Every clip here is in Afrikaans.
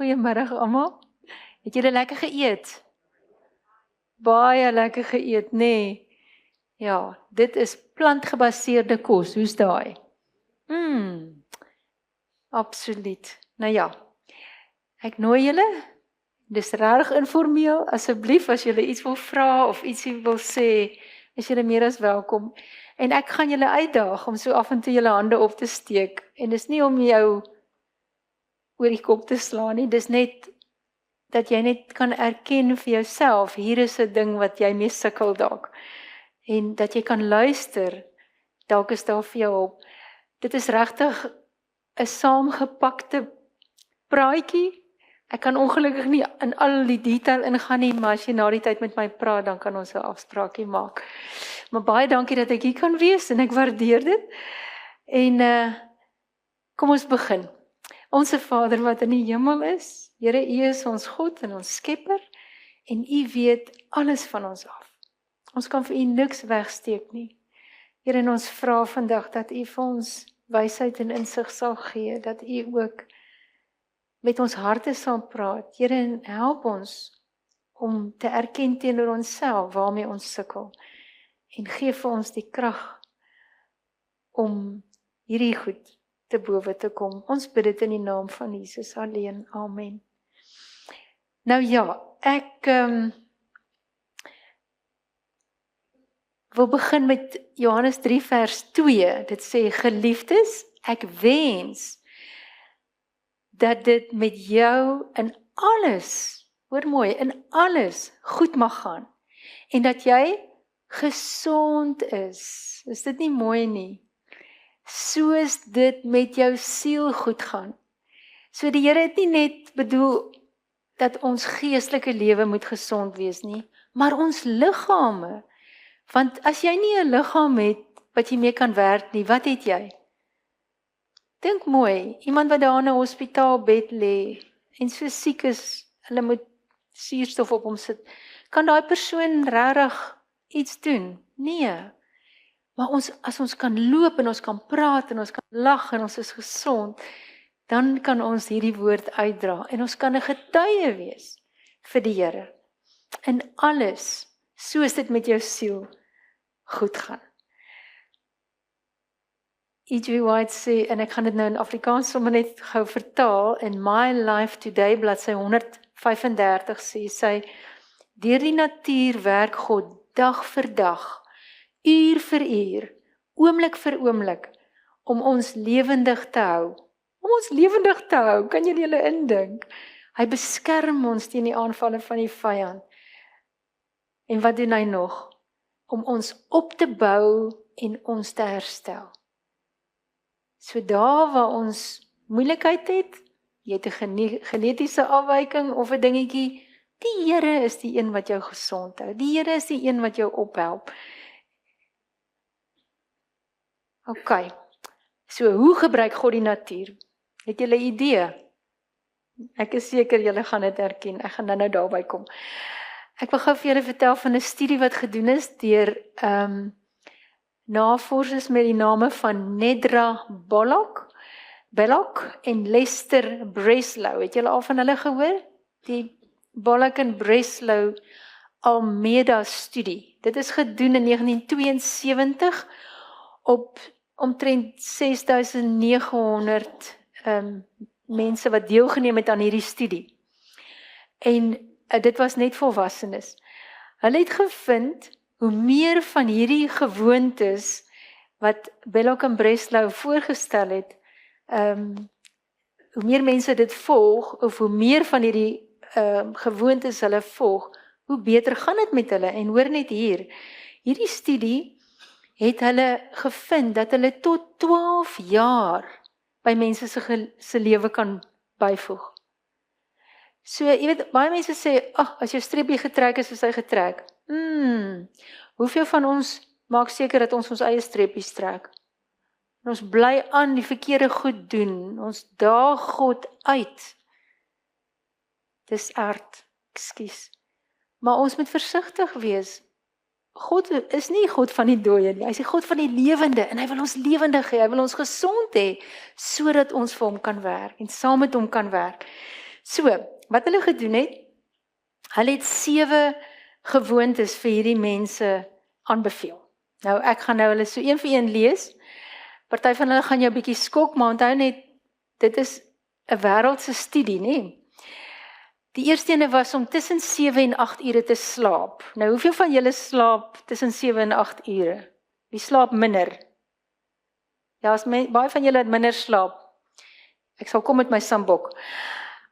Goeiemiddag almal. Het julle lekker geëet? Baie lekker geëet, nee. Ja, dit is plantgebaseerde kos, hoe's daai? Absoluut. Nou ja, ek nooi julle, dis regtig informeel, asseblief as julle iets wil vra of ietsie wil sê, is julle meer as welkom. En ek gaan julle uitdaag om so af en toe julle hande op te steek. En dis nie om jou oor die kop te slaan nie, dis net dat jy net kan erken vir jouself, hier is 'n ding wat jy mee sukkel dalk. En dat jy kan luister, dalk is daar vir jou hulp. Dit is regtig 'n saamgepakte praatjie. Ek kan ongelukkig nie in al die detail ingaan nie, maar as jy na die tyd met my praat, dan kan ons 'n afspraakie maak. Maar baie dankie dat ek hier kan wees en ek waardeer dit. En kom ons begin. Onse Vader wat in die hemel is, Here, U is ons God en ons Skepper en U weet alles van ons af. Ons kan vir U niks wegsteek nie. Here, en ons vra vandag dat U vir ons wysheid en insig sal gee, dat U ook met ons harte sal praat. Here, en help ons om te erken teenoor onsself waarmee ons sukkel en gee vir ons die krag om hierdie goed te bowe te kom. Ons bid dit in die naam van Jesus alleen. Amen. Nou ja, ek wil begin met Johannes 3 vers 2. Dit sê, geliefdes, ek wens dat dit met jou in alles, hoor mooi, in alles goed mag gaan. En dat jy gesond is. Is dit nie mooi nie? Soos dit met jou siel goed gaan. So die Here het nie net bedoel dat ons geestelike lewe moet gesond wees nie, maar ons liggame. Want as jy nie 'n liggaam het wat jy mee kan werk nie, wat het jy? Dink mooi, iemand wat daar in 'n hospitaalbed lê en so siek is, hulle moet suurstof op hom sit. Kan daai persoon regtig iets doen? Nee. Maar as ons kan loop en ons kan praat en ons kan lag en ons is gesond, dan kan ons hierdie woord uitdra en ons kan 'n getuie wees vir die Here. In alles, soos dit met jou siel goed gaan. E.G. White sê, en ek gaan dit nou in Afrikaans sommer net gou vertaal, in My Life Today, bladsy 135 sê sy, deur die natuur werk God dag vir dag, uur vir uur, oomblik vir oomblik, om ons lewendig te hou. Om ons lewendig te hou, kan julle julle indink? Hy beskerm ons teen die aanvalle van die vyand. En wat doen hy nog? Om ons op te bou en ons te herstel. So daar waar ons moeilikheid het, jy het 'n genetiese afwyking of 'n dingetjie, die Here is die een wat jou gesond hou. Die Here is die een wat jou ophelp. OK, so hoe gebruik God die natuur? Het julle 'n idee? Ek is seker julle gaan dit herken, ek gaan nou daarby kom. Ek wil gou vir julle vertel van 'n studie wat gedoen is deur navorsers met die name van Nedra Bullock en Lester Breslow. Het julle al van hulle gehoor? Die Bullock en Breslow Almeida studie. Dit is gedoen in 1972 op omtrent 6900 mense wat deelgeneem het aan hierdie studie. En dit was net volwassenes. Hulle het gevind, hoe meer van hierdie gewoontes wat Bullock en Breslow voorgestel het, hoe meer mense dit volg, of hoe meer van hierdie gewoontes hulle volg, hoe beter gaan dit met hulle. En hoor net hier, hierdie studie het hulle gevind dat hulle tot 12 jaar by mense se lewe kan byvoeg. So, jy weet, baie mense sê, as jou streepie getrek is hy getrek. Hoeveel van ons maak seker dat ons eie streepies trek? En ons bly aan die verkeerde goed doen. Ons daag God uit. Dis aard, ekskuus. Maar ons moet versigtig wees. God is nie God van die dooie nie. Hy is die God van die lewende en hy wil ons lewendig hê. Hy wil ons gesond hê sodat ons vir hom kan werk en saam met hom kan werk. So, wat hulle gedoen het, hulle het 7 gewoontes vir hierdie mense aanbeveel. Nou, ek gaan nou hulle so een vir een lees. Party van hulle gaan jou 'n bietjie skok, maar onthou net, dit is 'n wêreldse studie, nê? Die eerste ene was om tussen 7 en 8 ure te slaap. Nou, hoeveel van julle slaap tussen 7 en 8 ure? Wie slaap minder? Ja, baie van julle het minder slaap. Ek sal kom met my sambok.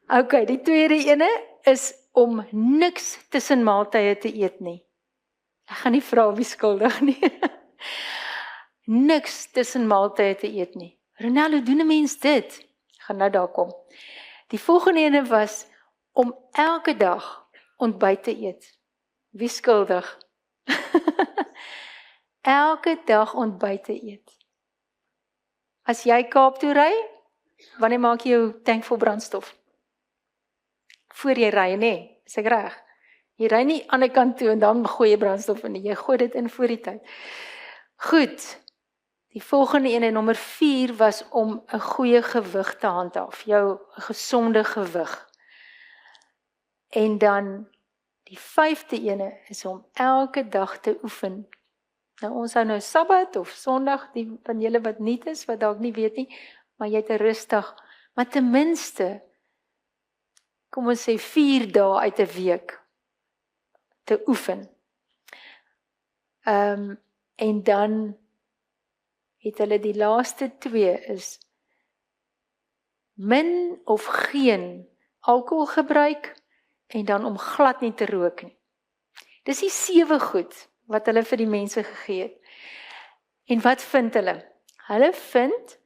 Okay, die tweede ene is om niks tussen maaltye te eet nie. Ek gaan nie vra wie skuldig nie. Niks tussen maaltye te eet nie. Ronaldo, doen 'n mens dit? Ek gaan nou daar kom. Die volgende ene was om elke dag ontbyt te eet. Wie skuldig? Elke dag ontbyt te eet. As jy Kaap toe ry, wanneer maak jy jou tank vol brandstof? Voor jy ry, nê? Is ek reg? Jy ry nie aan die kant toe en dan gooi jy brandstof in, jy gooi dit in voor die tyd. Goed. Die volgende ene, nommer 4, was om 'n goeie gewig te handhaaf, jou gesonde gewig. En dan die 5de ene is om elke dag te oefen. Nou ons hou nou Sabbat of Sondag, die van julle wat nie is, wat dalk nie weet nie, maar jy het 'n rustig, maar ten minste, kom ons sê 4 dae uit 'n week te oefen. En dan het hulle die laaste 2 is min of geen alkohol gebruik en dan om glad nie te rook nie. Dis die 7 goed wat hulle vir die mense gegee het. En wat vind hulle? Hulle vind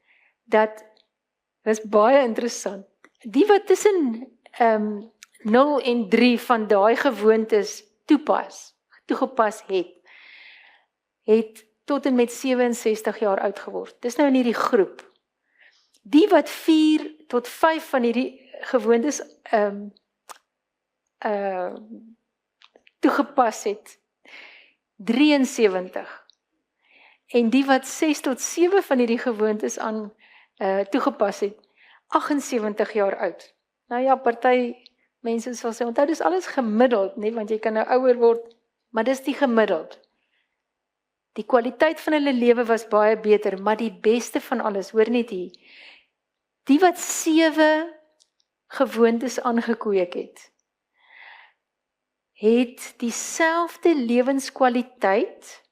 dat, dis baie interessant, die wat tussen 0 en 3 van daai gewoontes toegepas het tot en met 67 jaar oud geword. Dis nou in hierdie groep. Die wat 4 tot 5 van hierdie gewoontes toegepas het, 73. En die wat 6 tot 7 van hierdie gewoontes aan toegepas het, 78 jaar oud. Nou ja, party mense sal sê, onthou dis alles gemiddeld, nie, want jy kan nou ouer word, maar dis die gemiddeld. Die kwaliteit van hulle lewe was baie beter, maar die beste van alles, hoor net hier, die wat 7 gewoontes aangekweek het dieselfde lewenskwaliteit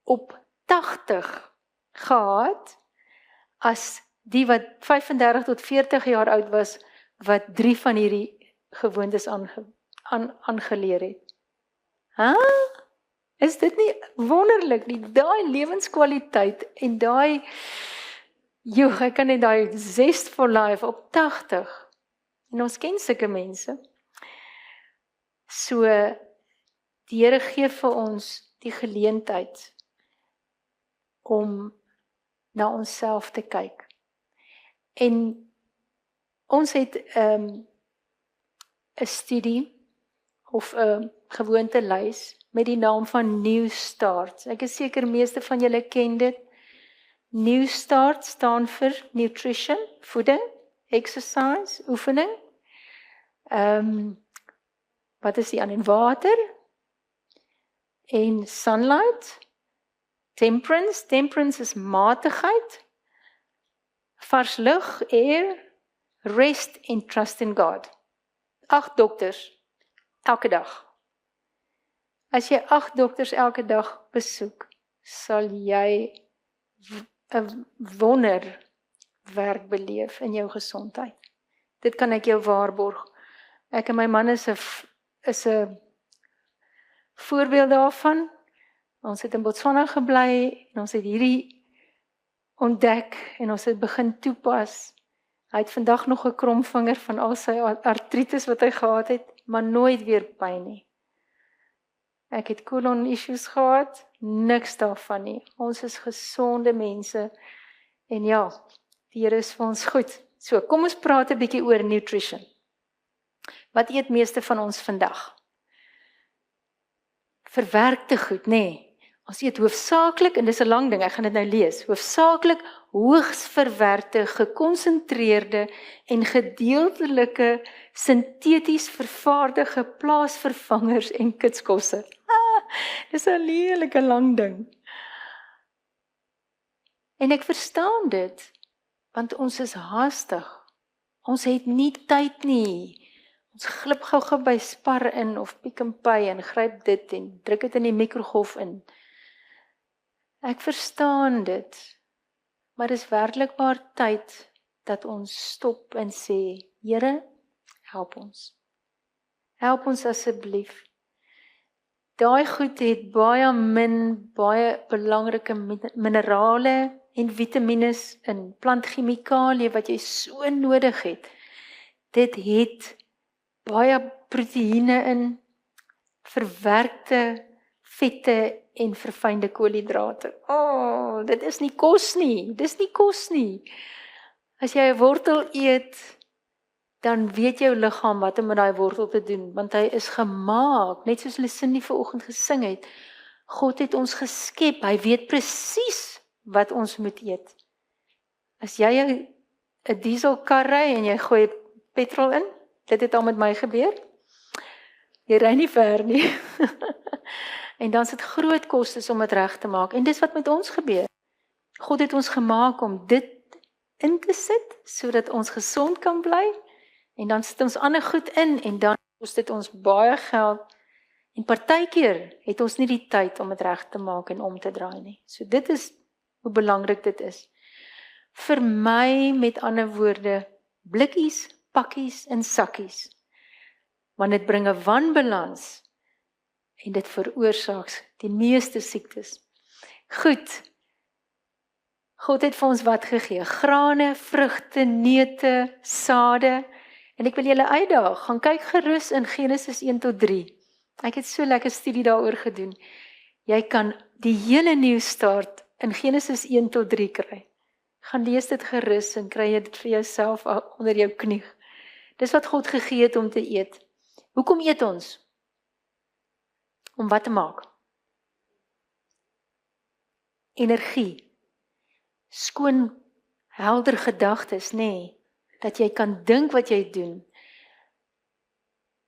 op 80 gehad as die wat 35 tot 40 jaar oud was, wat 3 van hierdie gewoontes aangeleer het. Is dit nie wonderlik, daai lewenskwaliteit en daai, ek kan net daai zest for life op 80, en ons ken sulke mense. So, die Here gee vir ons die geleentheid om na onsself te kyk. En ons het 'n studie of 'n gewoontelys met die naam van New Start. Ek is seker meeste van julle ken dit. New Start staan vir nutrition, voeding, exercise, oefening. Wat is die ander? Water en sunlight. Temperance is matigheid. Vars lug, air, rest en trust in God. 8 dokters elke dag. As jy 8 dokters elke dag besoek, sal jy 'n wonderwerk beleef in jou gesondheid. Dit kan ek jou waarborg. Ek en my man is 'n voorbeeld daarvan. Ons het in Botswana gebly en ons het hierdie ontdek en ons het begin toepas. Hy het vandag nog 'n kromvinger van al sy artritis wat hy gehad het, maar nooit weer pyn nie. Ek het colon issues gehad, niks daarvan nie. Ons is gesonde mense en ja, die Here is vir ons goed. So, kom ons praat 'n bietjie oor nutrition. Wat eet meeste van ons vandag? Verwerkte goed, nê? Ons eet hoofsaaklik, en dis 'n lang ding, ek gaan dit nou lees, hoofsaaklik hoogs verwerkte, gekonsentreerde en gedeeltelike sinteties vervaardige plaasvervangers en kitskosse. Dis 'n lelike lang ding. En ek verstaan dit, want ons is haastig. Ons het nie tyd nie. Ons glip gou by Spar in of Pick n Pay en gryp dit en druk dit in die mikrogolf in. Ek verstaan dit, maar dis werklikbaar tyd dat ons stop en sê, Here, help ons. Help ons asseblief. Daai goed het baie belangrike minerale en vitamines in plantchemikalie wat jy so nodig het. Dit het baie proteïene in, verwerkte vette en verfynde koolhidrate. Dit is nie kos nie. Dis nie kos nie. As jy 'n wortel eet, dan weet jou liggaam wat om met daai wortel te doen, want hy is gemaak, net soos Lucindy vanoggend gesing het. God het ons geskep, hy weet presies wat ons moet eet. As jy 'n dieselkar ry en jy gooi petrol in, dit het al met my gebeur, jy ry nie ver nie. En dan is dit groot kostes om dit reg te maak, en dis wat met ons gebeur. God het ons gemaak om dit in te sit, sodat ons gesond kan bly, en dan sit ons ander goed in, en dan kos dit ons baie geld, en partykeer het ons nie die tyd om dit reg te maak en om te draai nie. So dit is hoe belangrik dit is. Vir my, met ander woorde, blikkies, pakkies en sakkies, want dit bring 'n wanbalans, en dit veroorsaak die meeste siektes. Goed, God het vir ons wat gegee? Grane, vrugte, neute, sade, en ek wil julle uitdaag, gaan kyk gerus in Genesis 1 tot 3. Ek het so lekker studie daaroor gedoen. Jy kan die hele Nuustart in Genesis 1 tot 3 kry. Gaan lees dit gerus en kry jy dit vir jouself onder jou knie. Dis wat God gegee het om te eet. Hoekom eet ons? Om wat te maak? Energie. Skoon, helder gedagtes, nê? Dat jy kan dink wat jy doen.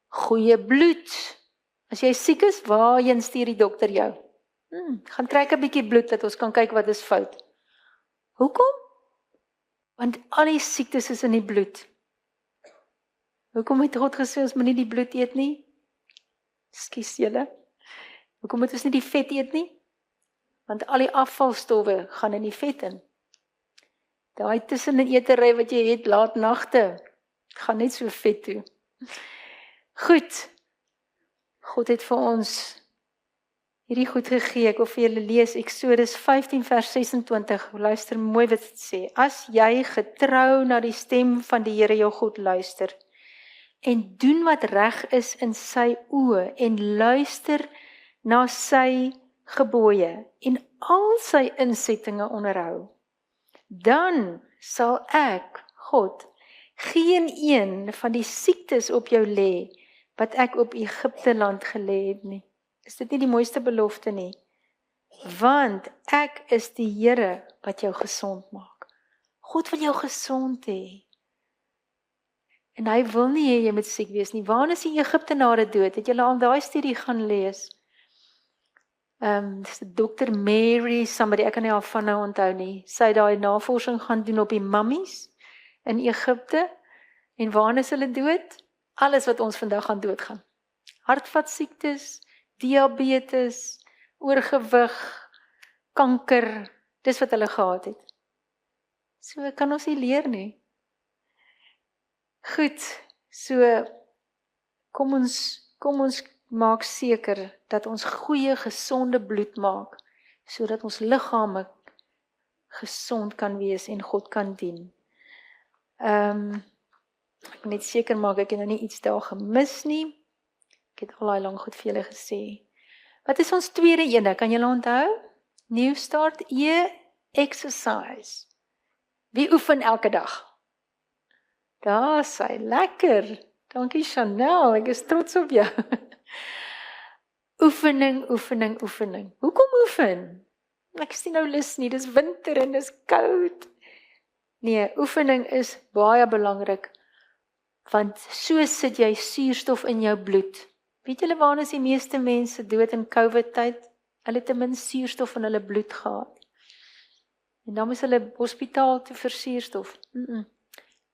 Goeie bloed. As jy siek is, waarheen stuur die dokter jou? Gaan trek 'n bietjie bloed, dat ons kan kyk wat is fout. Hoekom? Want al die siektes is in die bloed. Hoekom het God gesê, ons moet nie die bloed eet nie? Skus julle. Hoekom moet ons nie die vet eet nie? Want al die afvalstowwe gaan in die vet in. Daai tussen 'n eetery wat jy het, laat nagte, gaan net so vet toe. Goed, God het vir ons hierdie goed gegee. Ek wil vir julle lees Eksodus 15 vers 26. Luister mooi wat dit sê. As jy getrou na die stem van die Here jou God luister en doen wat reg is in sy oë en luister na sy gebooie en al sy insettinge onderhou, dan sal ek, God, geen een van die siektes op jou lê wat ek op Egipte land gelê het nie. Is dit nie die mooiste belofte nie? Want ek is die Here wat jou gesond maak. God wil jou gesond hê. En hy wil nie hê jy moet siek wees nie. Waar is die Egiptenare dood? Het julle al daai studie gaan lees? Dr. Mary, somebody, ek kan nie haar van nou onthou nie. Sy het daai navorsing gaan doen op die mummies in Egipte. En waar is hulle dood? Alles wat ons vandag gaan doodgaan. Hartvaskiektes, diabetes, oorgewig, kanker, dis wat hulle gehad het. So kan ons nie leer nie. Goed, so kom ons maak seker dat ons goeie, gesonde bloed maak, sodat ons liggame gesond kan wees en God kan dien. Ek moet net seker maak, ek het nou nie iets daar gemis nie. Ek het al daai lang goed vir julle gesê. Wat is ons tweede ene? Kan julle onthou? Nuustart, exercise. Wie oefen elke dag? Daar sy, lekker. Dankie Chanel, ek is trots op jou. Oefening, oefening, oefening. Hoekom oefen? Ek sien nou lus nie, dis winter en dis koud. Nee, oefening is baie belangrik, want so sit jy suurstof in jou bloed. Weet julle waarna is die meeste mense dood in COVID-tyd? Hulle het te min suurstof in hulle bloed gehad. En dan is hulle hospitaal toe vir suurstof.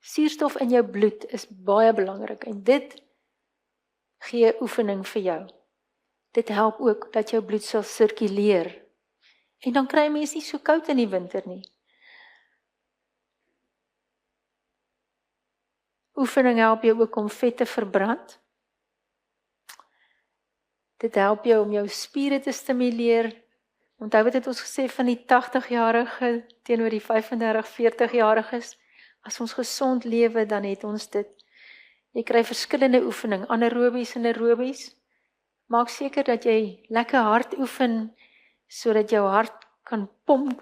Suurstof in jou bloed is baie belangrik en dit gee oefening vir jou. Dit help ook dat jou bloed sal sirkuleer. En dan kry mens nie so koud in die winter nie. Oefening help jou ook om vet te verbrand. Dit help jou om jou spiere te stimuleer. Onthou wat het ons gesê van die 80-jarige teenoor die 35-40-jariges? As ons gesond lewe, dan het ons dit. Jy kry verskillende oefening, anaerobies en aerobies. Maak seker dat jy lekker hard oefen, sodat jou hart kan pomp.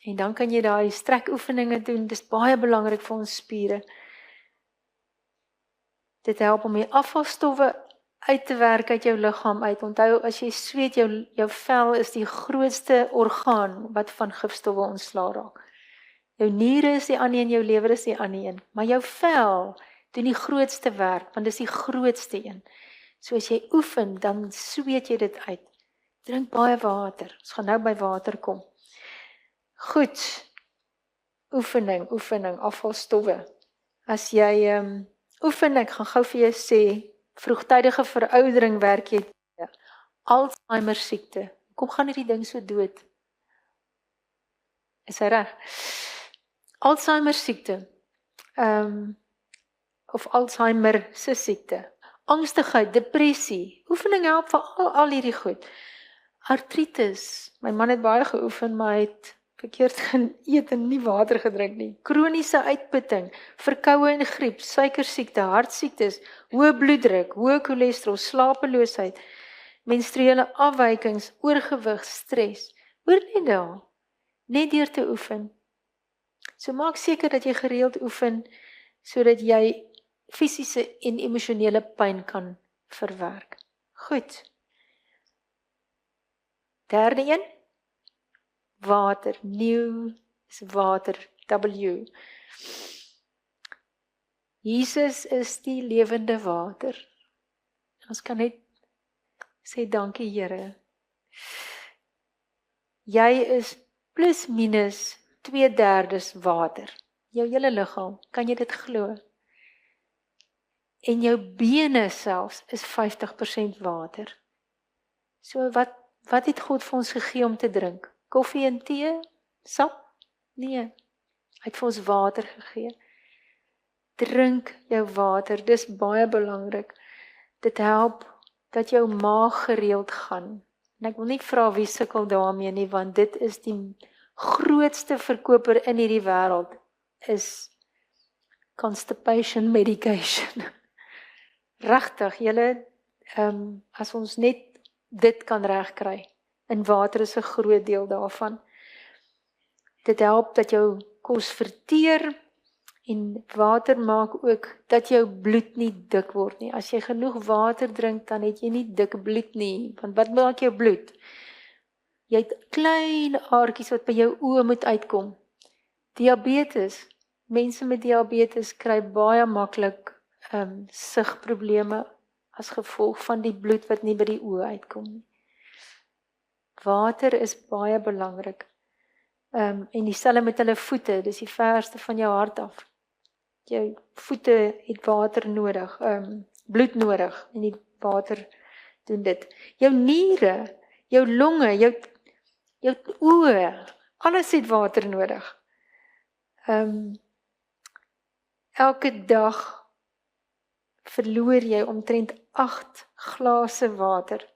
En dan kan jy daai strekoefeninge doen. Dis baie belangrik vir ons spiere. Dit help om die afvalstowwe uit te werk uit jou liggaam uit. Onthou, as jy sweet, jou vel is die grootste orgaan wat van gifstowwe ontslae raak. Jou niere is die ander een, jou lewer is die ander een. Maar jou vel doen die grootste werk, want dis die grootste een. So as jy oefen, dan sweet jy dit uit. Drink baie water. Ons gaan nou by water kom. Goed. Oefening, afvalstowwe. As jy oefen, ek gaan gou vir jou sê, vroegtydige veroudering werk jy tegen. Alzheimer siekte. Kom gaan hierdie ding so dood? Is hy reg? Alzheimer siekte. Of Alzheimer se siekte. Angstigheid, depressie. Oefening help vir al hierdie goed. Artritis. My man het baie geoefen, maar hy het verkeerd geëet en nie water gedrink nie. Kroniese uitputting, verkoue en griep, suikersiekte, hartsiektes, hoë bloeddruk, hoë cholesterol, slapeloosheid, menstruele afwykings, oorgewig, stres. Hoor net daar, net deur te oefen. So maak seker dat jy gereeld oefen, sodat jy fisiese en emosionele pyn kan verwerk. Goed. Derde een. Water, nieuw is water, W. Jesus is die lewende water. Ons kan net sê dankie Here. Jy is plus minus 2/3 water. Jou hele liggaam, kan jy dit glo? En jou bene selfs is 50% water. So wat het God vir ons gegee om te drink? Koffie en tee? Sap? Nee. Hy het vir ons water gegee. Drink jou water, dis baie belangrik. Dit help dat jou maag gereeld gaan. En ek wil nie vra wie sukkel daarmee nie, want dit is die grootste verkoper in hierdie wêreld, is constipation medication. Regtig, julle, as ons net dit kan regkry, en water is 'n groot deel daarvan. Dit help dat jou kos verteer, en water maak ook dat jou bloed nie dik word nie. As jy genoeg water drink, dan het jy nie dik bloed nie, want wat maak jou bloed? Jy het klein aartjies wat by jou oë moet uitkom. Diabetes, mense met diabetes kry baie maklik sigprobleme as gevolg van die bloed wat nie by die oë uitkom nie. Water is baie belangrik. En dieselfde met hulle voete, dis die verste van jou hart af. Jou voete het water nodig, bloed nodig, en die water doen dit. Jou niere, jou longe, jou oë, alles het water nodig. Elke dag verloor jy omtrent 8 glase water,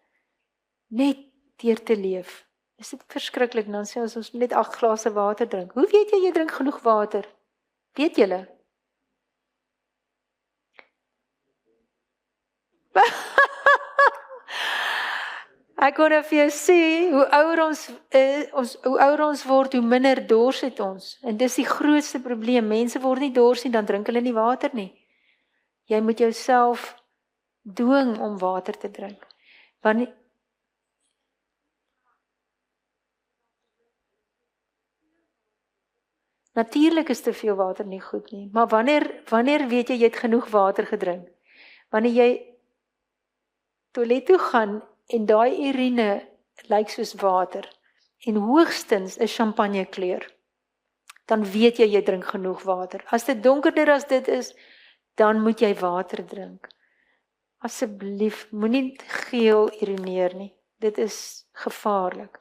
net deur te leef. Is dit verskriklik, dan sê ons net 8 glase water drink. Hoe weet jy drink genoeg water? Weet julle? Ek kon vir jou sê, hoe ouer ons word, hoe minder dors het ons. En dis die grootste probleem. Mense word nie dors nie, dan drink hulle nie water nie. Jy moet jouself dwing om water te drink. Want Natuurlik is te veel water nie goed nie, maar wanneer weet jy het genoeg water gedrink? Wanneer jy toilet toe gaan en daai urine lyk soos water en hoogstens 'n champagne kleur, dan weet jy drink genoeg water. As dit donkerder as dit is, dan moet jy water drink. Asseblief, moenie geel urineer nie. Dit is gevaarlik.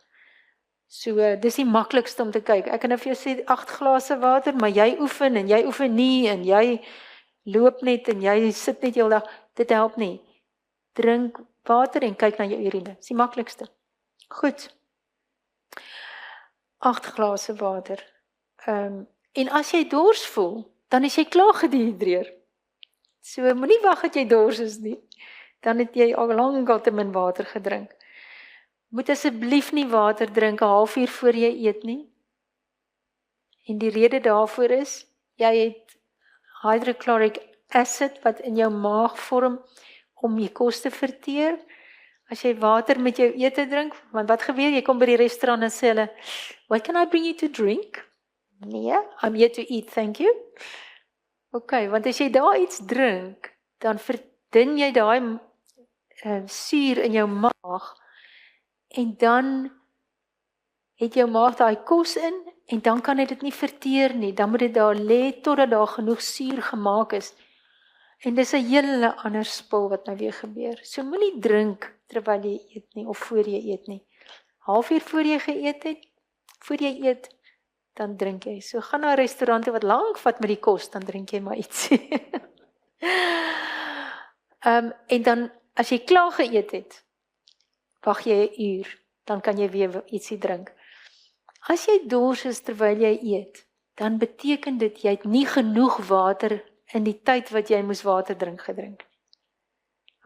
So, dis die maklikste om te kyk. Ek kan nou vir jou sê 8 glase water, maar jy oefen en jy oefen nie en jy loop net en jy sit net heel dag. Dit help nie. Drink water en kyk na jou urine. Dis die maklikste. Goed. 8 glase water. En as jy dors voel, dan is jy klaar gedehidreer. So, moenie wag dat jy dors is nie. Dan het jy al lank al te min water gedrink. Moet asseblief nie water drink 'n halfuur voor jy eet nie. En die rede daarvoor is, jy het hydrochloric acid wat in jou maag vorm om jy kos te verteer. As jy water met jou ete drink, want wat gebeur? Jy kom by die restaurant en sê hulle, "What can I bring you to drink?" Nee, "I'm here to eat, thank you." Okay, want as jy daar iets drink, dan verdun jy daai suur in jou maag en dan het jou maag daai kos in en dan kan hy dit nie verteer nie. Dan moet dit daar lê totdat daar genoeg suur gemaak is. En dis 'n hele ander spul wat nou weer gebeur. So moenie drink terwyl jy eet nie of voor jy eet nie. Halfuur voor jy geëet het, voor jy eet, dan drink jy. So gaan na restaurante wat lank vat met die kos, dan drink jy maar iets. En dan as jy klaar geëet het, wag jy 'n uur, dan kan jy weer ietsie drink. As jy dors is terwyl jy eet, dan beteken dit jy het nie genoeg water in die tyd wat jy moes water gedrink.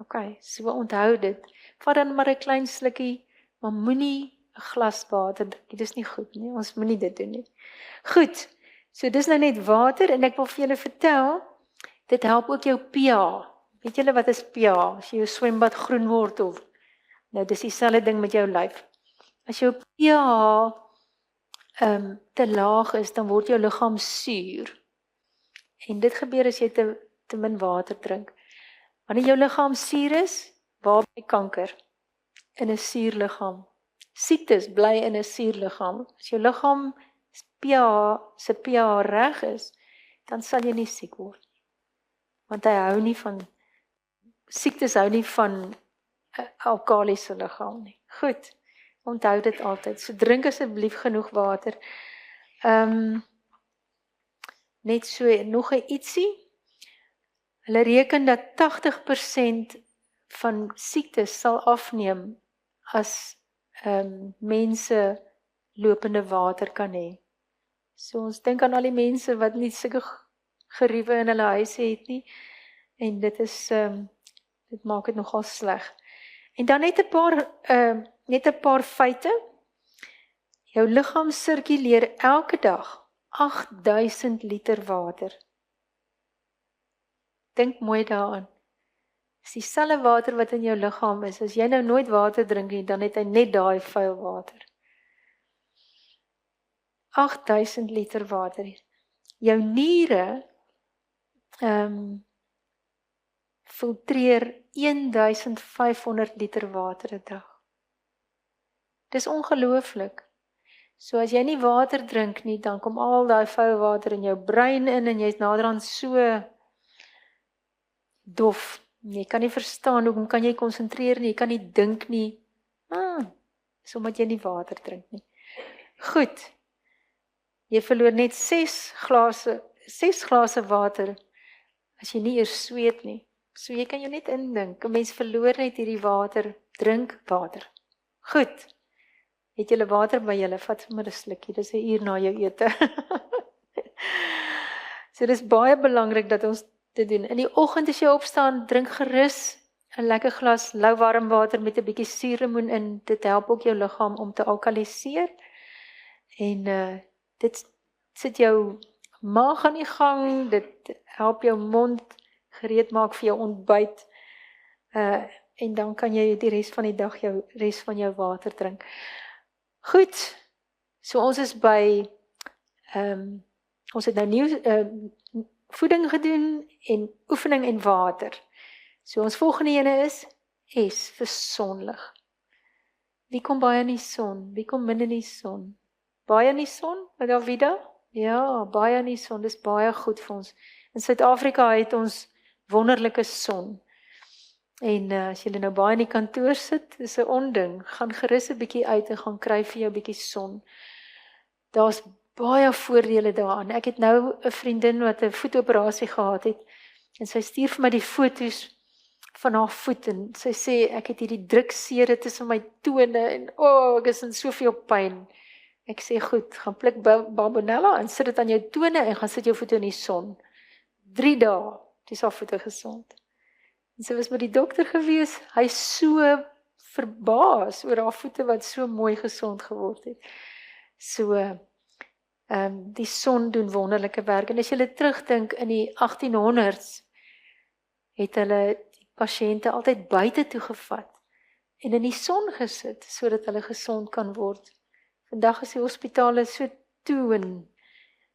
Okay, so onthou dit. Vat dan maar 'n klein slukkie, maar moenie 'n glas water drink. Dit is nie goed nie. Ons moenie dit doen nie. Goed. So dis nou net water en ek wil vir julle vertel, dit help ook jou pH. Weet julle wat is pH? As jou swembad groen word of nou dis dieselfde ding met jou lyf. As jou pH te laag is, dan word jou liggaam suur. En dit gebeur as jy te min water drink. Wanneer jou liggaam suur is, waar bly kanker? In 'n suur liggaam. Siektes bly in 'n suur liggaam. As jou liggaam se pH reg is, dan sal jy nie siek word nie. Want siektes hou nie van 'n alkalisiese liggaam nie. Goed. Onthou dit altyd. So drink asseblief genoeg water. Net so nog 'n ietsie. Hulle reken dat 80% van siektes sal afneem as mense lopende water kan hê. So ons dink aan al die mense wat nie sulke geriewe in hulle huise het nie. En dit maak dit nogal sleg. En dan net 'n paar feite. Jou liggaam sirkuleer elke dag 8000 liter water. Dink mooi daaraan. Dis dieselfde water wat in jou liggaam is. As jy nou nooit water drink nie, dan het hy net daai vuil water. 8000 liter water. Jou niere filtreer 1500 liter water 'n dag. Dis ongelooflik. So as jy nie water drink nie, dan kom al daai vuil water in jou brein in en jy's naderhand so dof. Jy kan nie verstaan hoekom kan jy konsentreer nie, jy kan nie dink nie. Dis omdat jy nie water drink nie. Goed. Jy verloor net 6 glase water as jy nie eers sweet nie. So jy kan jou net indink, 'n mens verloor net hierdie water, drink water. Goed. Het julle water by julle, vat sommer 'n slukkie, dis 'n uur na jou ete. So dis baie belangrik dat ons dit doen. In die oggend as jy opstaan, drink gerus 'n lekker glas lauwarm water met 'n bietjie suurlemoen in. Dit help ook jou liggaam om te alkaliseer. En dit sit jou maag aan die gang, dit help jou mond gereed maak vir jou ontbyt. En dan kan jy die res van die dag res van jou water drink. Goed, so ons is by Ons het nou voeding gedoen en oefening en water. So ons volgende ene is S vir sonlig. Wie kom baie in die son? Wie kom min in die son? Baie in die son? Davida? Ja, baie in die son. Dis baie goed vir ons. In Suid-Afrika het ons wonderlike son. En as jy nou baie in die kantoor sit, is 'n onding. Gaan gerus 'n bietjie uit en gaan kry vir jou 'n bietjie son. Daar's baie voordele daaraan. Ek het nou 'n vriendin wat 'n voetoperasie gehad het en sy stuur vir my die foto's van haar voet en sy sê ek het hierdie druksere tussen my tone en ek is in soveel pyn. Ek sê goed, gaan pluk Barbonella en sit dit aan jou tone en gaan sit jou voete in die son. 3 dae, dis haar voete gesond. En sy was met die dokter gewees, hy is so verbaas oor haar voete wat so mooi gesond geword het. So, die son doen wonderlike werk. En as jy terugdink in die 1800s, het hulle die pasiënte altyd buite toe gevat en in die son gesit, sodat hulle gesond kan word. Vandag is die hospitale so toe en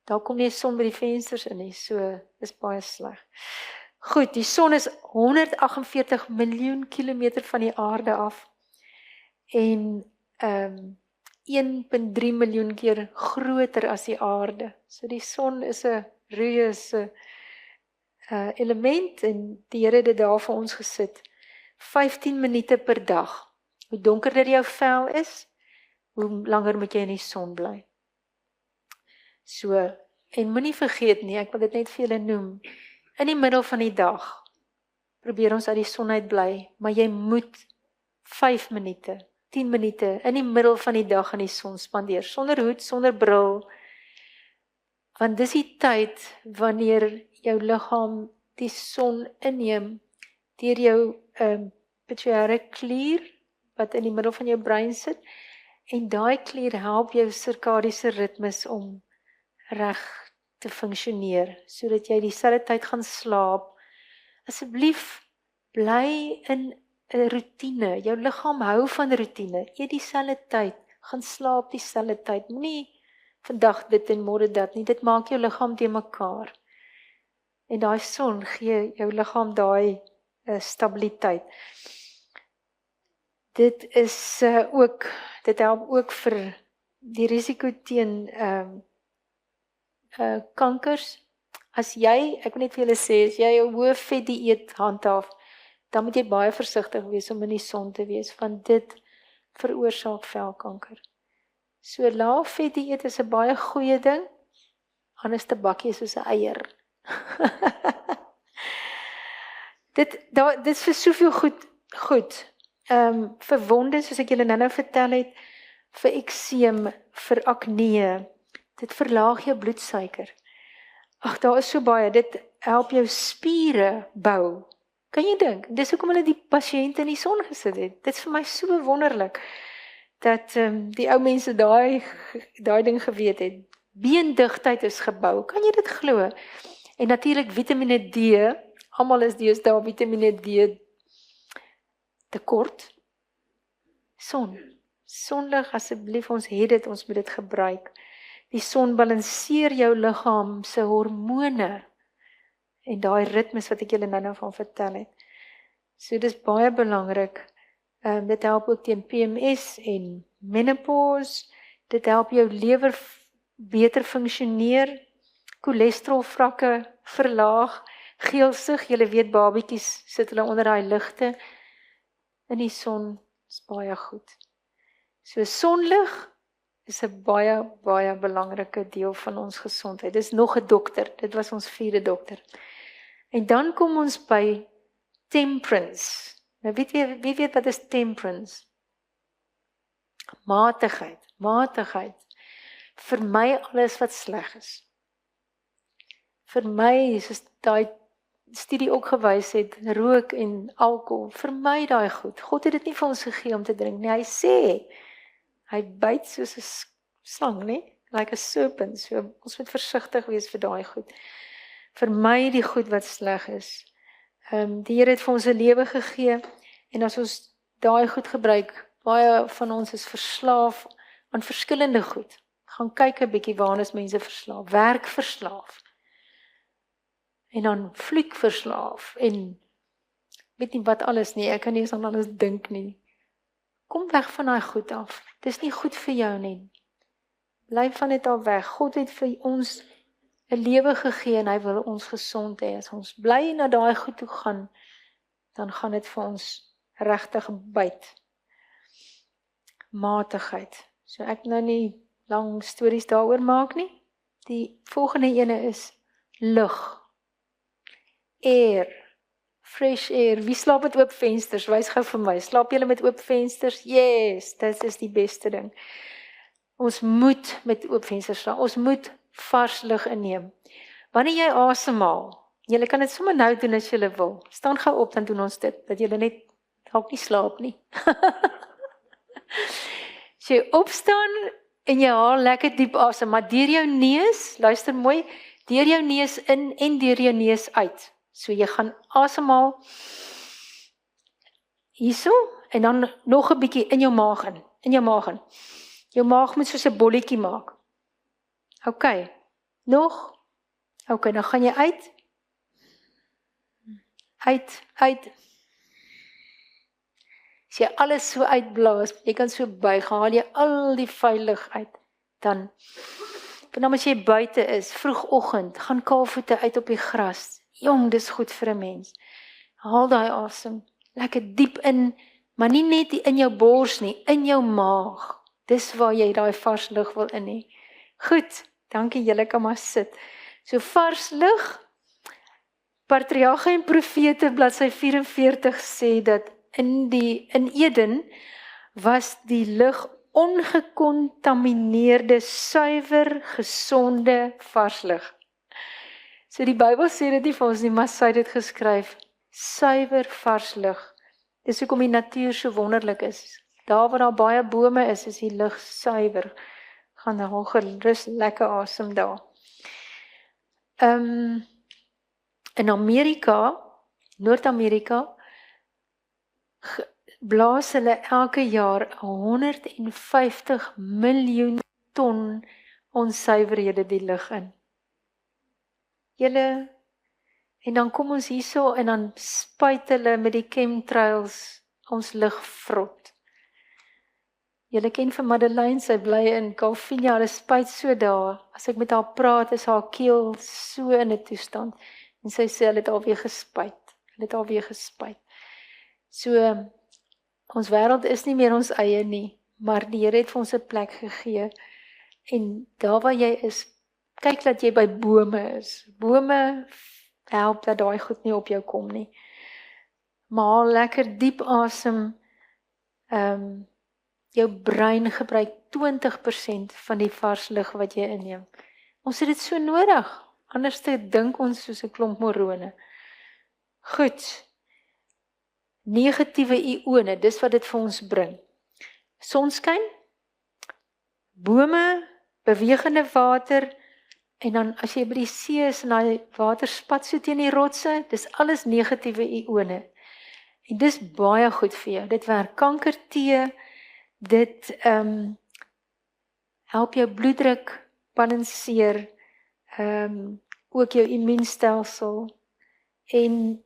daar kom nie son by die vensters in nie, so is baie sleg. Goed, die son is 148 miljoen kilometer van die aarde af en 1,3 miljoen keer groter as die aarde. So die son is 'n reuse element en die Here het dit daar vir ons gesit. 15 minute per dag. Hoe donkerder jou vel is, hoe langer moet jy in die son bly. So, en moenie vergeet nie, ek wil dit net vir julle noem, in die middel van die dag, probeer ons uit die son uit bly, maar jy moet 5 minute, 10 minute, in die middel van die dag in die son spandeer, sonder hoed, sonder bril, want dis die tyd, wanneer jou liggaam die son inneem, deur jou pituitary klier, wat in die middel van jou brein sit, en daai klier help jou sirkadiese ritmes om reg te funksioneer, sodat jy dieselfde tyd gaan slaap. Asseblief, bly in 'n roetine, jou liggaam hou van roetine, eet dieselfde tyd, gaan slaap dieselfde tyd, moenie vandag dit en môre dat nie, dit maak jou liggaam te mekaar. En daai son gee jou liggaam daai stabiliteit. Dit help ook vir die risiko teen kankers. As jy, ek wil net vir julle sê, as jy 'n hoë vet dieet handhaaf, dan moet jy baie versigtig wees om in die son te wees, want dit veroorsaak velkanker. So lae vet dieet is 'n baie goeie ding, anders te bakkie soos 'n eier. Dit is vir soveel goed. Vir wonde, soos ek julle nou vertel het, vir ekseem, vir akne, dit verlaag jou bloedsuiker. Ag, daar is so baie, dit help jou spiere bou. Kan jy dink? Dis hoekom hulle die pasiënte in die son gesit het. Dit is vir my so wonderlik, dat die ou mense daai ding geweet het. Beendigtheid is gebou, kan jy dit glo? En natuurlik Vitamiene D, almal is deesdae Vitamiene D tekort. Sonlig, asseblief, ons het dit, ons moet dit gebruik. Die son balanseer jou liggaam se hormone en daai ritmes wat ek julle nou van vertel het. So dis baie belangrik. Dit help ook teen PMS en menopause. Dit help jou lewer beter funksioneer, cholesterolvlakke verlaag, geelsig, julle weet babietjies sit hulle onder daai ligte in die son, is baie goed. So sonlig is 'n baie belangrike deel van ons gesondheid. Dis nog 'n dokter, dit was ons 4de dokter. En dan kom ons by temperance. Nou wie weet wat is temperance? Matigheid. Vermy alles wat sleg is. Vermy, soos daai studie ook gewys het, rook en alkohol, vermy daai goed. God het dit nie vir ons gegee om te drink nie. Hy sê, hy byt soos 'n slang, nie? Like a serpent. So ons moet versigtig wees vir daai goed. Vermy die goed wat sleg is. Die Here het vir ons 'n lewe gegee en as ons daai goed gebruik, baie van ons is verslaaf aan verskillende goed. Gaan kyk 'n bietjie waar is mense verslaaf, werk verslaaf. En dan fliek verslaaf en weet nie wat alles nie, ek kan nie eens aan alles dink nie. Kom weg van daai goed af. Dis nie goed vir jou nie. Bly van dit af weg. God het vir ons 'n lewe gegee en hy wil ons gesond hê. As ons bly na daai goed toe gaan, dan gaan dit vir ons regtig byt. Matigheid. So ek nou nie lang stories daaroor maak nie. Die volgende ene is lug. Air. Fresh air. Wie slaap met oop vensters? Wys gou vir my. Slaap julle met oop vensters? Yes, dit is die beste ding. Ons moet met oop vensters slaap. Ons moet vars lug inneem. Wanneer jy asemhaal, julle kan dit sommer nou doen as julle wil. Staan gou op, dan doen ons dit, dat julle net dalk nie slaap nie. As jy opstaan en jy haal lekker diep asem, maar deur jou neus, luister mooi, deur jou neus in en deur jou neus uit. So jy gaan asemhaal hierso en dan nog 'n bietjie in jou maag in. Jou maag moet soos 'n bolletjie maak. OK. Nog. OK, dan gaan jy uit. Uit. As jy alles so uitblaas, jy kan so buig, haal jy al die vuil lug uit. Dan as jy buite is, vroegoggend, gaan kaalvoete uit op die gras. Jong, dis goed vir 'n mens. Haal daai asem, lekker diep in, maar nie net in jou bors nie, in jou maag. Dis waar jy daai vars lug wil in hê. Goed, dankie, julle kan maar sit. So vars lug, Patriarge en Profete, bladsy 44 sê dat in Eden was die lug ongekontamineerde, suiwer, gesonde vars lug. So die Bybel sê dit nie vir ons nie, maar sy het dit geskryf. Suiwer vars lug. Dis hoekom die natuur so wonderlik is. Daar waar daar baie bome is die lug suiwer. Gaan daar gerus lekker asem daar. In Amerika, Noord-Amerika, blaas hulle elke jaar 150 miljoen ton onsuiverhede die lug in. Julle, en dan kom ons hierso en dan spuit hulle met die chemtrails ons lug vrot. Julle ken vir Madeleine, sy bly in Calvinia, hulle spuit so daar. As ek met haar praat, is haar keel so in 'n toestand. En sy sê, hulle het alweer gespuit. So, ons wêreld is nie meer ons eie nie, maar die Here het vir ons 'n plek gegee. En daar waar jy is, kyk dat jy by bome is. Bome help dat daai goed nie op jou kom nie. Maar lekker diep asem. Jou brein gebruik 20% van die vars lug wat jy inneem. Ons het dit so nodig. Anders dink ons soos 'n klomp morone. Goed. Negatiewe ione, dis wat dit vir ons bring. Sonskyn, bome, bewegende water, en dan as jy by die see is en daai water spat so teen die rotse, dis alles negatiewe ione. En dis baie goed vir jou. Dit werk kanker te, dit help jou bloeddruk balanseer, ook jou immuunstelsel. En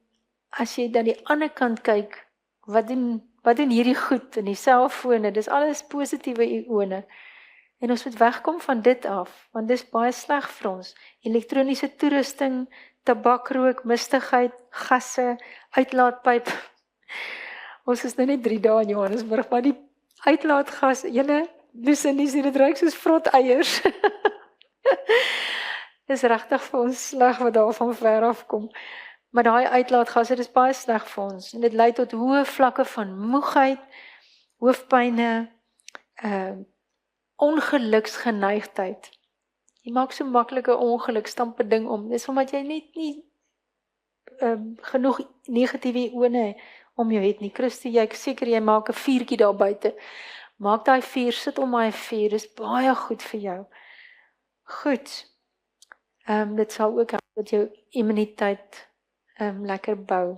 as jy dan die ander kant kyk, wat doen hierdie goed in die selfone, dis alles positiewe ione. En ons moet wegkom van dit af, want dis baie sleg vir ons. Elektroniese toerusting, tabakrook, mistigheid, gasse, uitlaatpyp. Ons is nou net 3 dae in Johannesburg, maar die uitlaatgas, julle, Lucindy sê dit ruik soos vrot eiers. Dis regtig vir ons sleg wat daar van ver af kom. Maar daai uitlaatgasse, dit is baie sleg vir ons. En dit lei tot hoë vlakke van moegheid, hoofpyne, ongeluksgeneigtheid. Jy maak so maklike ongeluk, stamp 'n ding om. Dis omdat jy net nie genoeg negatiewe ione om jou het nie. Christie, jy seker jy maak 'n vuurtjie daar buite. Maak daai vuur, sit om daai vuur, dis baie goed vir jou. Goed. Dit sal ook help dat jou immuniteit lekker bou.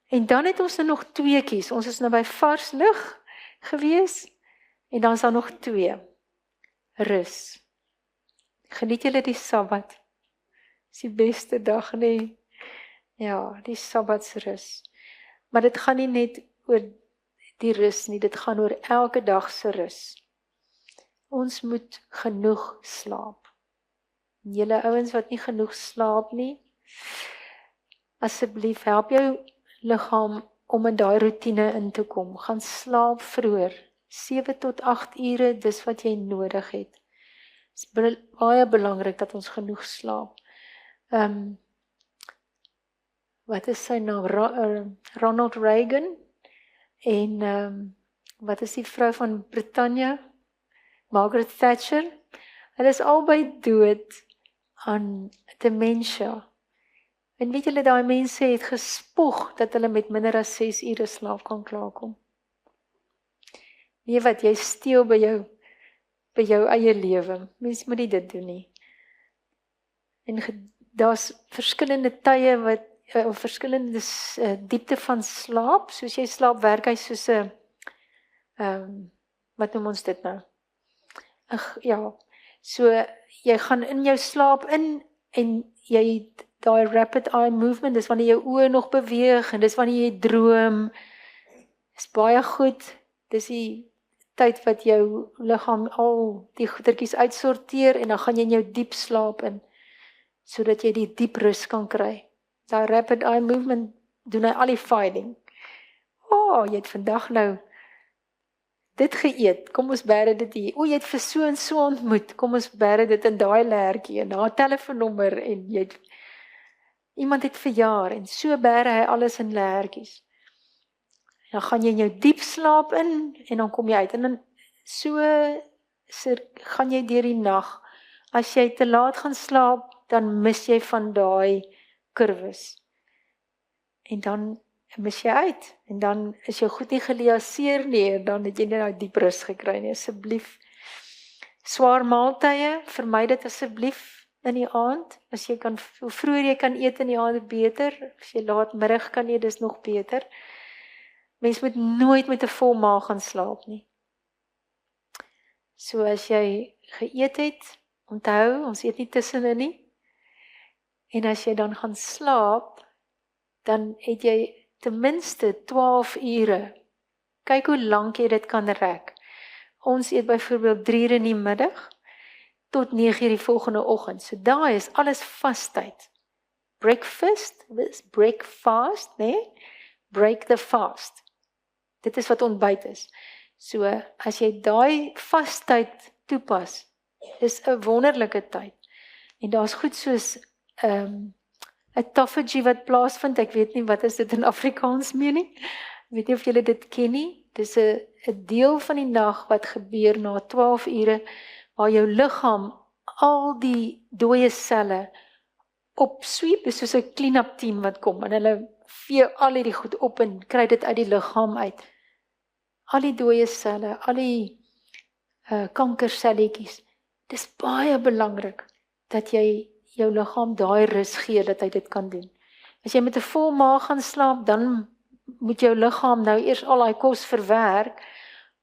En dan het ons nog 2 Ons is nou by vars lug gewees, en dan is daar nog 2. rus. Geniet julle die Sabbat. Dis die beste dag, nee. Ja, die Sabbatsrus. Maar dit gaan nie net oor die rus nie, dit gaan oor elke dag se rus. Ons moet genoeg slaap. En julle ouens wat nie genoeg slaap nie, asseblief help jou liggaam om in daai roetine in te kom. Gaan slaap vroeër. 7 tot 8 ure, dis wat jy nodig het. Dit is baie belangrik dat ons genoeg slaap. Wat is sy naam? Ronald Reagan en wat is die vrou van Britannia? Margaret Thatcher. Hulle is albei dood aan dementia. En weet julle, daai mense het gespog dat hulle met minder as 6 ure slaap kan klaarkom. Nee, wat jy steel by jou eie lewe. Mens moet nie dit doen nie. En daar's verskillende tye wat verskillende diepte van slaap. Soos jy slaap, werk hy soos 'n wat noem ons dit nou? Ja, so jy gaan in jou slaap in en jy daai rapid eye movement, dis wanneer jou oë nog beweeg en dis wanneer jy droom. Is baie goed. Dis die tyd wat jou liggaam al die goedertjies uitsorteer en dan gaan jy in jou diep slaap in, sodat jy die diep rus kan kry. Daai rapid eye movement doen hy al die fighting. Jy het vandag nou dit geëet, kom ons bære dit hier. Jy het vir so en so ontmoet, kom ons bære dit in daai lertjie en daai telefoonnommer en iemand het verjaar en so bære hy alles in lertjies. Dan gaan jy in jou diep slaap in en dan kom jy uit en dan so gaan jy deur die nag. As jy te laat gaan slaap, dan mis jy van daai kurwes. En dan mis jy uit. En dan is jou goed nie geliaseer nie en dan het jy nie nou diep rus gekry nie. Asseblief. Swaar maaltye, vermy dit asseblief in die aand. As jy kan, hoe vroeër jy kan eet in die aand, beter. As jy laatmiddag kan eet, dis nog beter. Mens moet nooit met 'n vol maag gaan slaap nie. So as jy geëet het, onthou, ons eet nie tussenin nie. En as jy dan gaan slaap, dan het jy ten minste 12 ure. Kyk hoe lank jy dit kan rek. Ons eet byvoorbeeld 3 uur in die middag, tot 9 uur die volgende oggend. So daai is alles vastyd. Breakfast, nee? Break the fast. Dit is wat ontbyt is. So, as jy daai vastyd toepas, is 'n wonderlike tyd. En daar's goed soos 'n autophagy wat plaasvind. Ek weet nie wat is dit in Afrikaans mee nie. Ek weet nie of julle dit ken nie. Dis 'n deel van die nag wat gebeur na 12 ure, waar jou liggaam al die dooie selle opsweep, is soos 'n clean-up team wat kom, en hulle vee al hierdie goed op en kry dit uit die liggaam uit. Al die dooie selle, al die kankerselletjies. Dis baie belangrik dat jy jou liggaam daai rus gee dat hy dit kan doen. As jy met 'n vol maag gaan slaap, dan moet jou liggaam nou eers al daai kos verwerk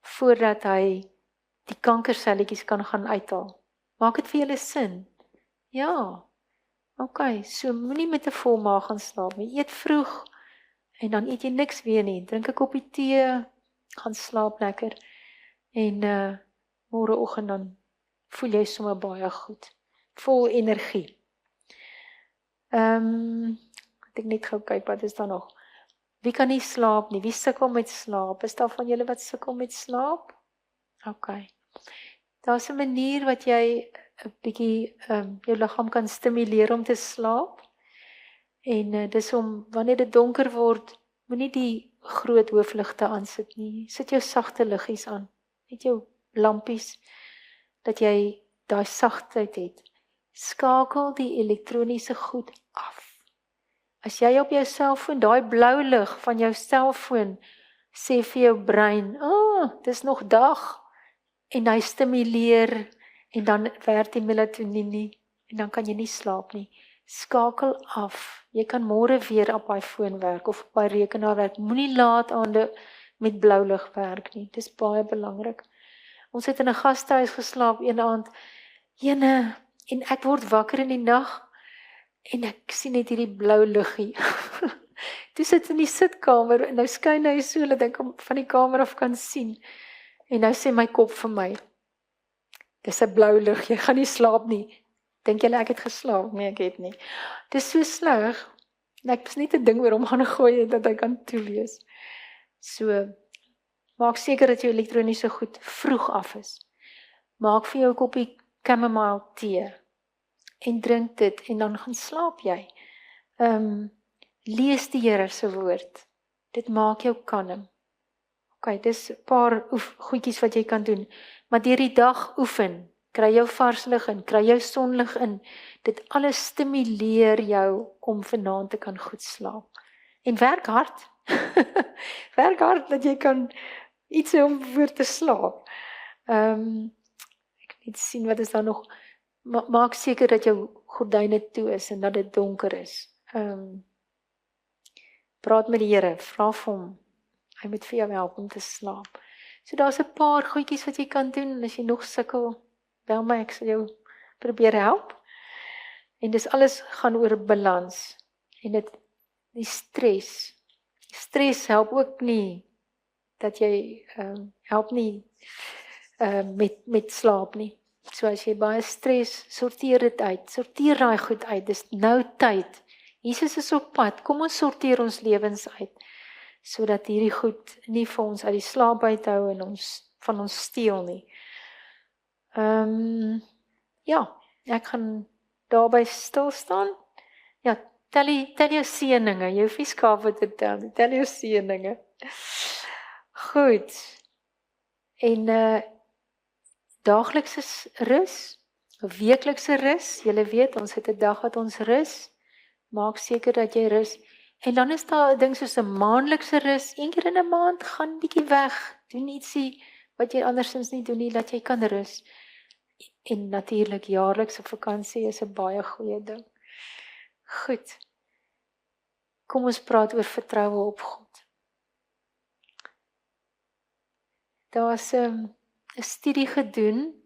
voordat hy die kankerselletjies kan gaan uithaal. Maak dit vir julle sin? Ja. Okay, so moenie met 'n vol maag gaan slaap nie. Eet vroeg en dan eet jy niks weer nie. Drink 'n koppie tee, gaan slaap lekker en môreoggend dan voel jy sommer baie goed. Vol energie. Ek net gou kyk, wat is daar nog? Wie kan nie slaap nie? Wie sukkel met slaap? Is daar van julle wat sukkel met slaap? Okay. Daar's 'n manier wat jy 'n bietjie jou liggaam kan stimuleer om te slaap. En dis om, wanneer dit donker word, moenie die groot hoofligte aansit nie. Sit jou sagte liggies aan. Net jou lampies, dat jy daai sagtheid het. Skakel die elektroniese goed af. As jy op jou selfoon, daai blou lig van jou selfoon, sê vir jou brein, dis nog dag, en hy stimuleer, en dan werk die melatonien nie, en dan kan jy nie slaap nie. Skakel af. Jy kan môre weer op daai foon werk, of op daai rekenaar werk. Moenie laat aande met blou lig werk nie. Dis baie belangrik. Ons het in 'n gastehuis geslaap een aand, en ek word wakker in die nag, en ek sien net hierdie blou liggie. Toe sit in die sitkamer, en nou skyn hy so, dat ek hom van die kamer af kan sien, en nou sê my kop vir my, dis 'n blou lig, jy gaan nie slaap nie. Dink julle ek het geslaap? Nee, ek het nie. Dis so sleg, en ek is net 'n ding oor hom gaan gooi, dat hy kan toelees. So, maak seker dat jou elektroniese goed vroeg af is. Maak vir jou 'n koppie chamomile tee, en drink dit, en dan gaan slaap jy. Lees die Here se woord. Dit maak jou kalm. OK, dis 'n paar goedjies wat jy kan doen. Maar deur die dag oefen, kry jou vars lig in, kry jou sonlig in. Dit alles stimuleer jou om vanaand te kan goed slaap. En werk hard. Werk hard dat jy kan iets hê om voor te slaap. Ek net sien wat is daar nog. Maak seker dat jou gordyne toe is en dat dit donker is. Praat met die Here, vra vir hom. Hy moet vir jou help om te slaap. So daar's 'n paar goedjies wat jy kan doen, en as jy nog sukkel, bel my, ek sal jou probeer help. En dis alles gaan oor balans. En die stres. Stres help ook nie, dat jy help nie met slaap nie. So as jy baie stres, sorteer dit uit. Sorteer daai goed uit, dis nou tyd. Jesus is op pad, kom ons sorteer ons lewens uit, sodat hierdie goed nie vir ons uit die slaap uithou en van ons steel nie. Ja, ek gaan daarby stil staan. Ja, tel jou seëninge, jy hoef nie skape te tel jou seëninge. Goed. En daaglikse rus, weeklikse rus, julle weet, ons het 'n dag wat ons rus, maak seker dat jy rus. En dan is daar 'n ding soos 'n maandelikse rus, een keer in 'n maand, gaan bietjie weg, doen ietsie wat jy andersins nie doen nie, dat jy kan rus. En natuurlik, jaarlikse vakansie is 'n baie goeie ding. Goed. Kom ons praat oor vertroue op God. Daar's 'n studie gedoen,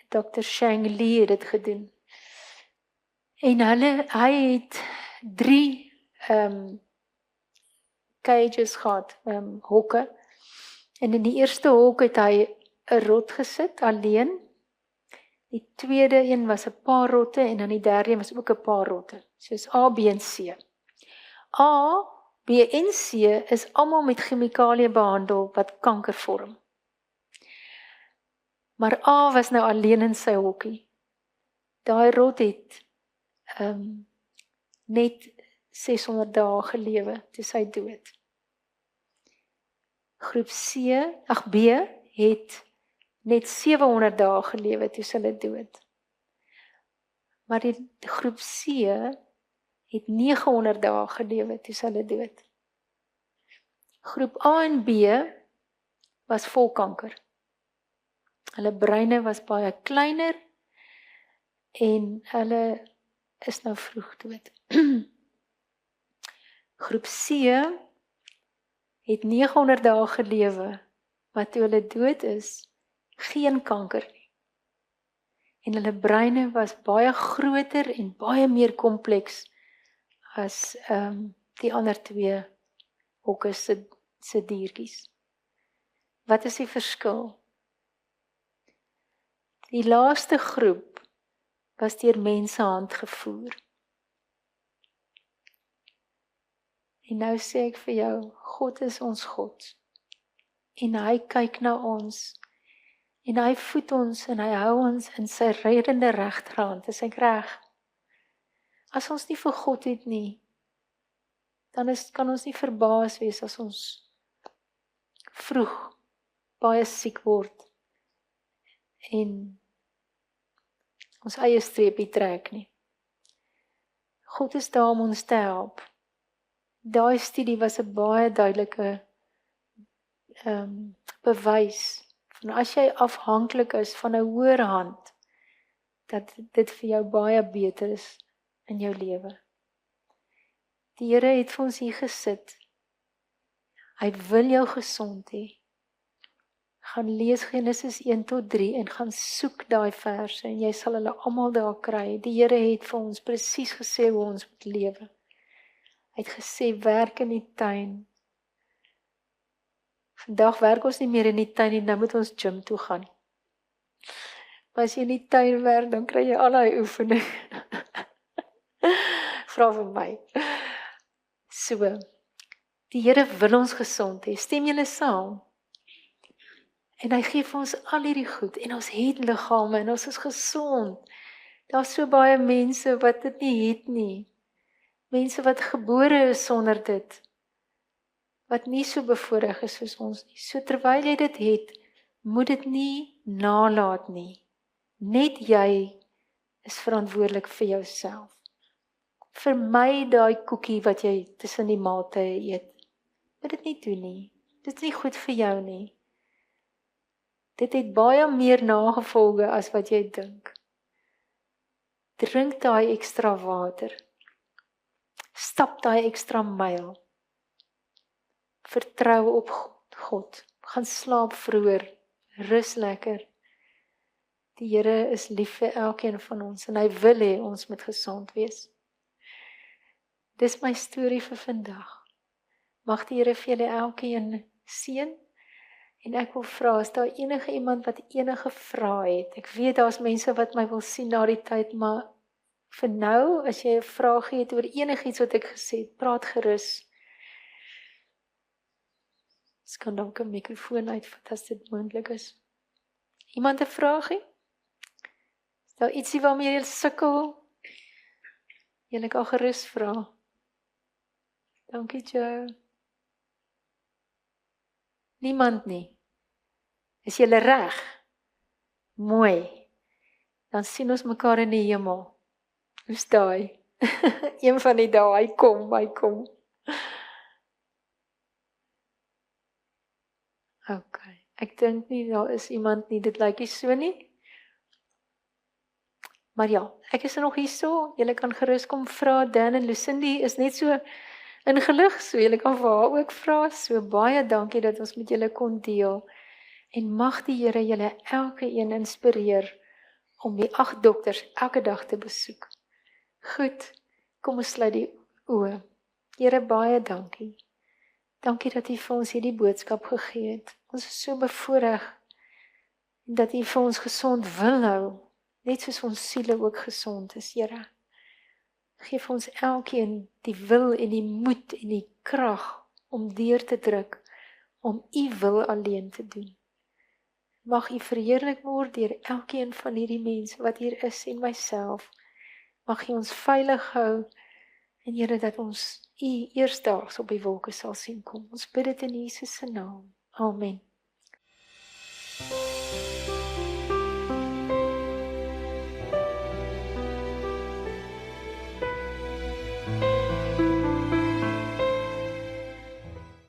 Dr. Shang Li het dit gedoen. En hy het 3 cages gehad, hokke. En in die eerste hok het hy 'n rot gesit, alleen. Die tweede een was 'n paar rotte, en dan die derde een was ook 'n paar rotte. Soos A, B en C. A, B en C is almal met chemikalieë behandel wat kanker vorm. Maar A was nou alleen in sy hokkie. Daai rot het net 600 dae gelewe toe sy dood. Groep B het net 700 dae gelewe toe sy dood. Maar die groep C het 900 dae gelewe toe sy dood. Groep A en B was vol kanker. Hulle breine was baie kleiner en hulle is nou vroeg dood. Groep C het 900 dae gelewe, maar toe hulle dood is, geen kanker nie. En hulle breine was baie groter en baie meer kompleks as die ander 2 hokke se diertjies. Wat is die verskil? Die laaste groep was deur mense hand gevoer. En nou sê ek vir jou, God is ons God. En hy kyk na ons. En hy voed ons en hy hou ons in sy reddende regterhand. Is ek reg? As ons nie vir God het nie, dan kan ons nie verbaas wees as ons vroeg baie siek word en ons eie streepie trek nie. God is daar om ons te help. Daai studie was 'n baie duidelike bewys van as jy afhanklik is van 'n hoër hand, dat dit vir jou baie beter is in jou lewe. Die Here het vir ons hier gesit Hy wil jou gesond hê. Gaan lees Genesis 1 tot 3 en gaan soek daai verse en jy sal hulle almal daar kry. Die Here het vir ons presies gesê hoe ons moet lewe. Hy het gesê werk in die tuin. Vandag werk ons nie meer in die tuin nie, nou moet ons gym toe gaan. Maar as jy in die tuin werk, dan kry jy al daai oefening. Vra vir my. So, die Here wil ons gesond hê. Stem julle saam? En hy gee vir ons al hierdie goed, en ons het liggame, en ons is gesond. Daar's so baie mense wat dit nie het nie. Mense wat gebore is sonder dit. Wat nie so bevoorreg is soos ons nie. So terwyl jy dit het, moet dit nie nalat nie. Net jy is verantwoordelik vir jouself. Vermy daai koekie wat jy tussen die maaltye eet. Moet dit nie doen nie. Dit is nie goed vir jou nie. Dit het baie meer nagevolge as wat jy dink. Drink daai ekstra water. Stap daai ekstra myl. Vertrou op God. Gaan slaap vroeër. Rus lekker. Die Here is lief vir elkeen van ons en hy wil hê ons moet gesond wees. Dis my storie vir vandag. Mag die Here vir julle elkeen seën. En ek wil vra, as daar enige iemand wat enige vrae het, ek weet daar's mense wat my wil sien na die tyd, maar vir nou, as jy 'n vraag het oor enigiets wat ek gesê het, praat gerus. Ek kan dalk 'n mikrofoon uitvat as dit moontlik is. Iemand 'n vraagie? Is daar ietsie waarmee jy sukkel? Jy kan gerus vra. Dankie, Joe. Niemand nie. Is julle reg? Mooi. Dan sien ons mekaar in die hemel. Hoe's daai? Een van die dae, hy kom. OK. Ek dink nie daar is iemand nie, dit lyk nie so nie. Maar ja, ek is nog hierso. Julle kan gerus kom vra. Dan en Lucindy is net so ingelig, so julle kan vir haar ook vra. So baie dankie dat ons met julle kon deel. En mag die Here julle elke een inspireer om die 8 dokters elke dag te besoek. Goed, kom ons sluit die oë. Here, baie dankie. Dankie dat U vir ons hierdie boodskap gegee het. Ons is so bevoorreg dat U vir ons gesond wil hou, net soos ons siele ook gesond is, Here. Geef ons elkeen die wil en die moed en die krag om deur te druk, om U wil alleen te doen. Mag U verheerlik word deur elkeen van hierdie mense wat hier is en myself. Mag U ons veilig hou en Here dat ons U eersdaags op die wolke sal sien kom. Ons bid dit in Jesus se naam. Amen.